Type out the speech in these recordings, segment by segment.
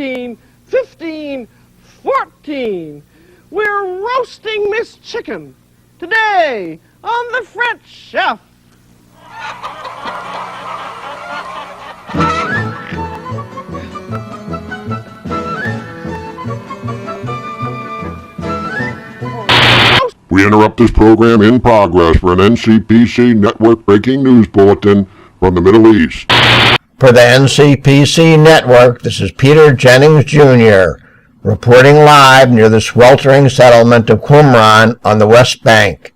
13, 15, 14. We're roasting Miss Chicken today on the French Chef. We interrupt this program in progress for an NCPC Network breaking news bulletin from the Middle East. For the NCPC Network, this is Peter Jennings, Jr., reporting live near the sweltering settlement of Qumran on the West Bank.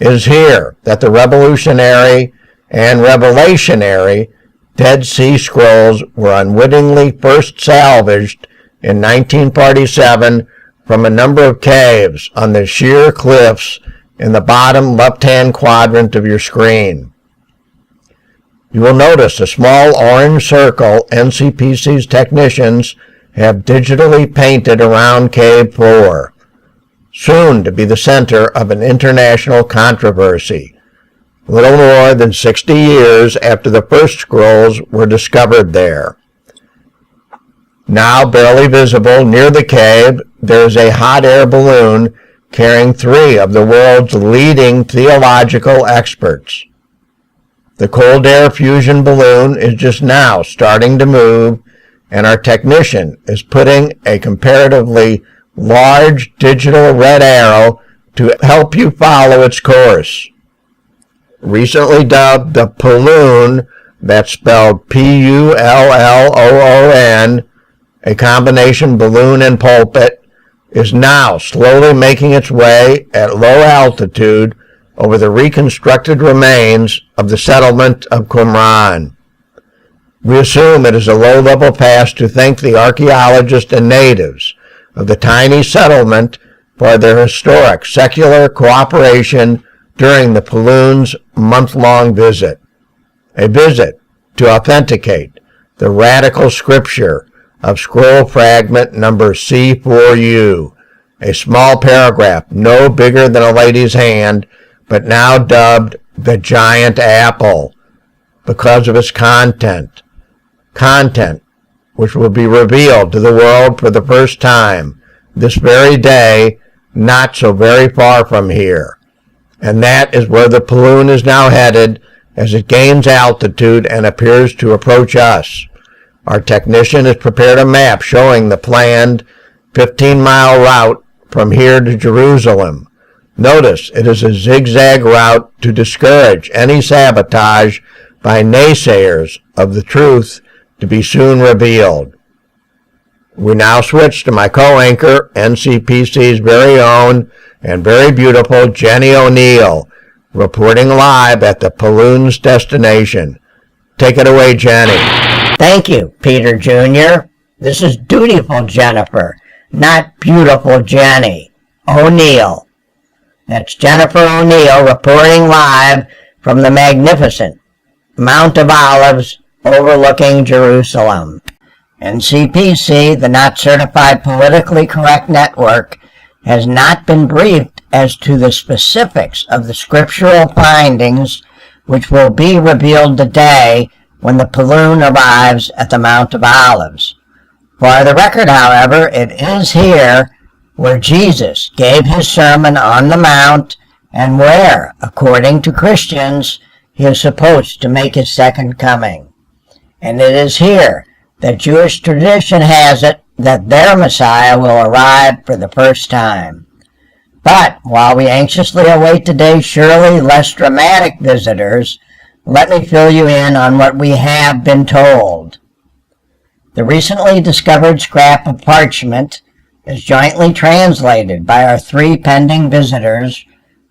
It is here that the revolutionary and revelationary Dead Sea Scrolls were unwittingly first salvaged in 1947 from a number of caves on the sheer cliffs in the bottom left-hand quadrant of your screen. You will notice a small orange circle NCPC's technicians have digitally painted around Cave 4, soon to be the center of an international controversy, little more than 60 years after the first scrolls were discovered there. Now barely visible near the cave, there is a hot air balloon carrying 3 of the world's leading theological experts. The cold air fusion balloon is just now starting to move, and our technician is putting a comparatively large digital red arrow to help you follow its course. Recently dubbed the Balloon, that's spelled P-U-L-L-O-O-N, a combination balloon and pulpit, is now slowly making its way at low altitude over the reconstructed remains of the settlement of Qumran. We assume it is a low-level pass to thank the archaeologists and natives of the tiny settlement for their historic secular cooperation during the balloon's month-long visit. A visit to authenticate the radical scripture of scroll fragment number C4U, a small paragraph no bigger than a lady's hand, but now dubbed the Giant Apple because of its content which will be revealed to the world for the first time this very day, not so very far from here. And that is where the balloon is now headed as it gains altitude and appears to approach us. Our technician has prepared a map showing the planned 15-mile route from here to Jerusalem. Notice it is a zigzag route to discourage any sabotage by naysayers of the truth to be soon revealed. We now switch to my co-anchor, NCPC's very own and very beautiful Jenny O'Neill, reporting live at the balloon's destination. Take it away, Jenny. Thank you, Peter Jr. This is dutiful Jennifer, not beautiful Jenny. O'Neill. That's Jennifer O'Neill reporting live from the magnificent Mount of Olives overlooking Jerusalem. NCPC, the not certified politically correct network, has not been briefed as to the specifics of the scriptural findings which will be revealed today when the balloon arrives at the Mount of Olives. For the record, however, it is here where Jesus gave his sermon on the Mount and where, according to Christians, he is supposed to make his second coming. And it is here that Jewish tradition has it that their Messiah will arrive for the first time. But while we anxiously await today's surely less dramatic visitors, let me fill you in on what we have been told. The recently discovered scrap of parchment is jointly translated by our 3 pending visitors,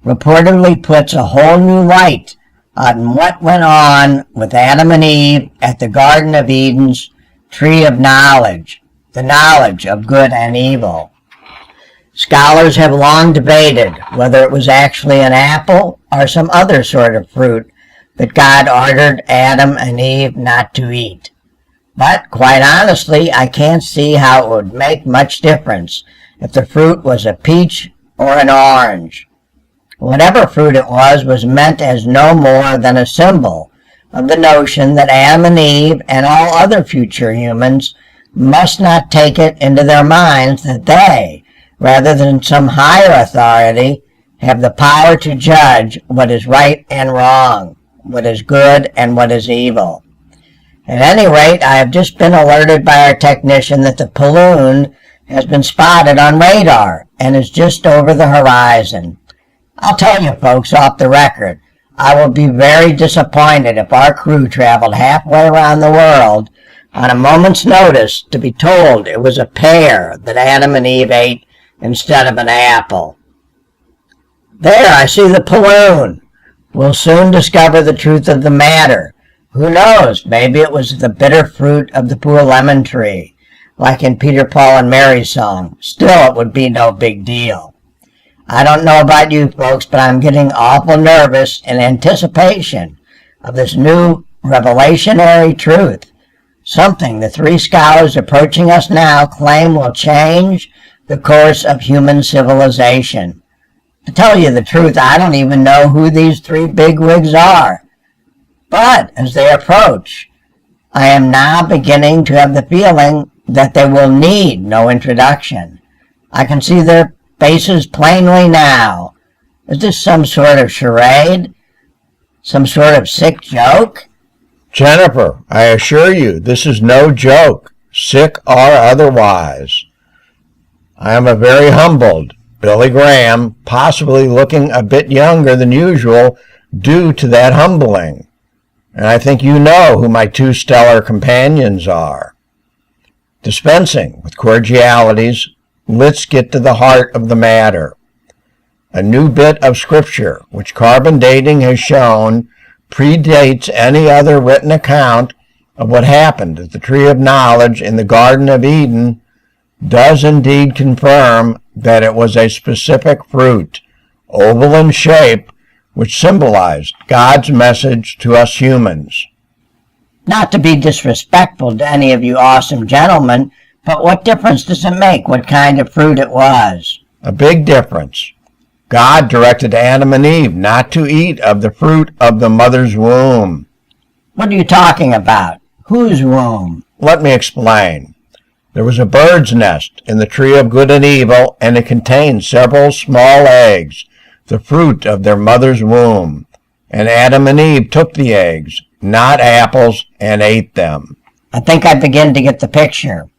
reportedly puts a whole new light on what went on with Adam and Eve at the Garden of Eden's tree of knowledge, the knowledge of good and evil. Scholars have long debated whether it was actually an apple or some other sort of fruit that God ordered Adam and Eve not to eat. But quite honestly, I can't see how it would make much difference if the fruit was a peach or an orange. Whatever fruit it was meant as no more than a symbol of the notion that Adam and Eve and all other future humans must not take it into their minds that they, rather than some higher authority, have the power to judge what is right and wrong, what is good and what is evil. At any rate, I have just been alerted by our technician that the balloon has been spotted on radar and is just over the horizon. I'll tell you folks off the record, I will be very disappointed if our crew traveled halfway around the world on a moment's notice to be told it was a pear that Adam and Eve ate instead of an apple. There, I see the balloon. We'll soon discover the truth of the matter. Who knows, maybe it was the bitter fruit of the poor lemon tree, like in Peter, Paul, and Mary's song. Still, it would be no big deal. I don't know about you folks, but I'm getting awful nervous in anticipation of this new revelationary truth. Something the three scholars approaching us now claim will change the course of human civilization. To tell you the truth, I don't even know who these three bigwigs are. But as they approach, I am now beginning to have the feeling that they will need no introduction. I can see their faces plainly now. Is this some sort of charade? Some sort of sick joke? Jennifer, I assure you, this is no joke, sick or otherwise. I am a very humbled Billy Graham, possibly looking a bit younger than usual due to that humbling. And I think you know who my two stellar companions are. Dispensing with cordialities, let's get to the heart of the matter. A new bit of scripture, which carbon dating has shown predates any other written account of what happened at the Tree of Knowledge in the Garden of Eden, does indeed confirm that it was a specific fruit, oval in shape, which symbolized God's message to us humans. Not to be disrespectful to any of you awesome gentlemen, but what difference does it make what kind of fruit it was? A big difference. God directed Adam and Eve not to eat of the fruit of the mother's womb. What are you talking about? Whose womb? Let me explain. There was a bird's nest in the tree of good and evil, and it contained several small eggs, the fruit of their mother's womb. And Adam and Eve took the eggs, not apples, and ate them. I think I begin to get the picture.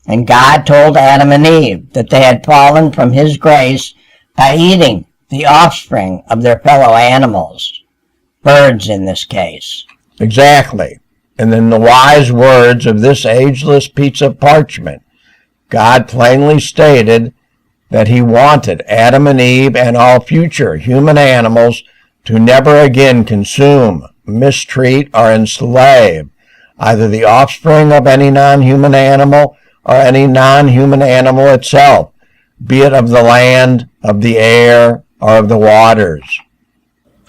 And God told Adam and Eve that they had fallen from his grace by eating the offspring of their fellow animals. Birds in this case. Exactly. And in the wise words of this ageless piece of parchment, God plainly stated that he wanted Adam and Eve and all future human animals to never again consume, mistreat, or enslave either the offspring of any non-human animal or any non-human animal itself, be it of the land, of the air, or of the waters.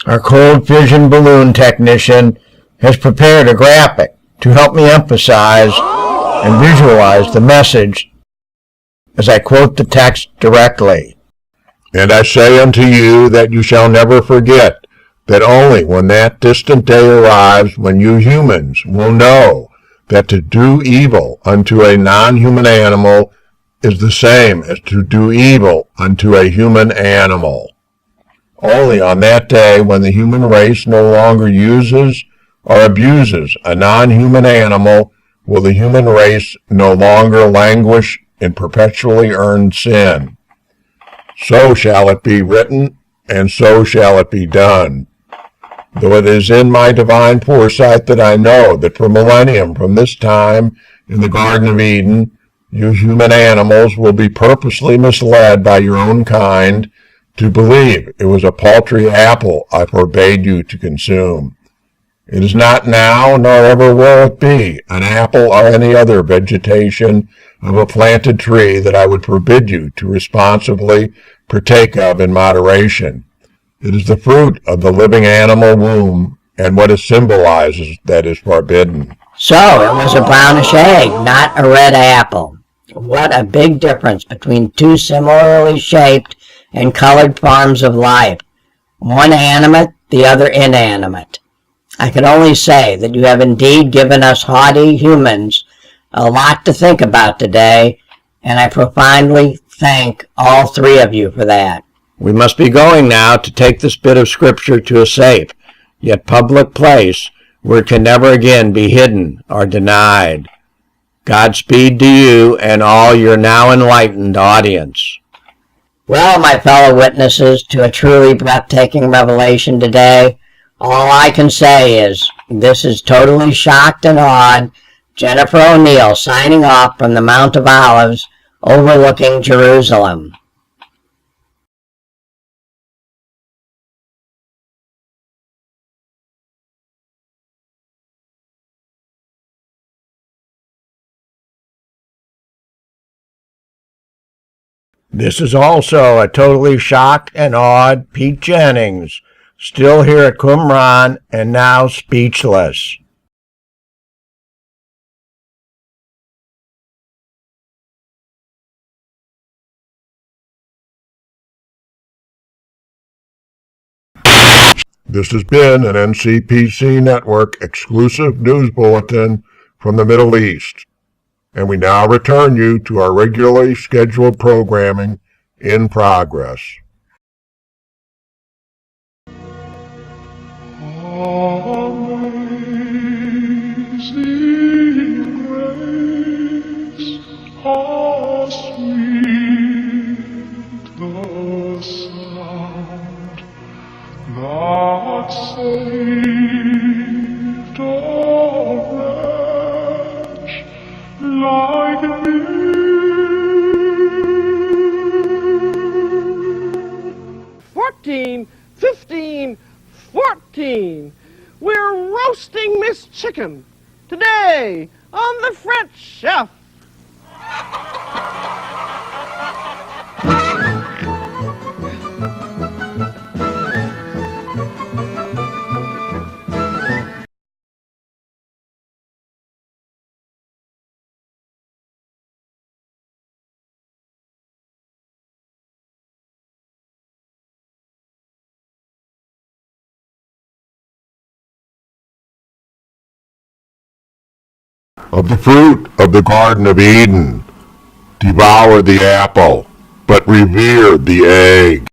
Our cold fission balloon technician has prepared a graphic to help me emphasize and visualize the message as I quote the text directly. And I say unto you that you shall never forget that only when that distant day arrives when you humans will know that to do evil unto a non-human animal is the same as to do evil unto a human animal. Only on that day when the human race no longer uses or abuses a non-human animal will the human race no longer languish in perpetually earned sin. So shall it be written, and so shall it be done. Though it is in my divine foresight that I know that for millennium from this time in the Garden of Eden, you human animals will be purposely misled by your own kind to believe it was a paltry apple I forbade you to consume. It is not now, nor ever will it be, an apple or any other vegetation of a planted tree that I would forbid you to responsibly partake of in moderation. It is the fruit of the living animal womb, and what it symbolizes that is forbidden. So it was a brownish egg, not a red apple. What a big difference between two similarly shaped and colored forms of life, one animate, the other inanimate. I can only say that you have indeed given us haughty humans A lot to think about today, and I profoundly thank all three of you for that. We must be going now to take this bit of scripture to a safe, yet public place where it can never again be hidden or denied. Godspeed to you and all your now enlightened audience. Well, my fellow witnesses to a truly breathtaking revelation today, all I can say is this is totally shocked and awed Jennifer O'Neill signing off from the Mount of Olives overlooking Jerusalem. This is also a totally shocked and awed Pete Jennings, still here at Qumran and now speechless. This has been an NCPC Network exclusive news bulletin from the Middle East, and we now return you to our regularly scheduled programming in progress. Amazing grace, how sweet the sound that saved a wretch like me. 14, 15, 14. We're roasting Miss Chicken today on the French Chef. Of the fruit of the Garden of Eden, devour the apple, but revere the egg.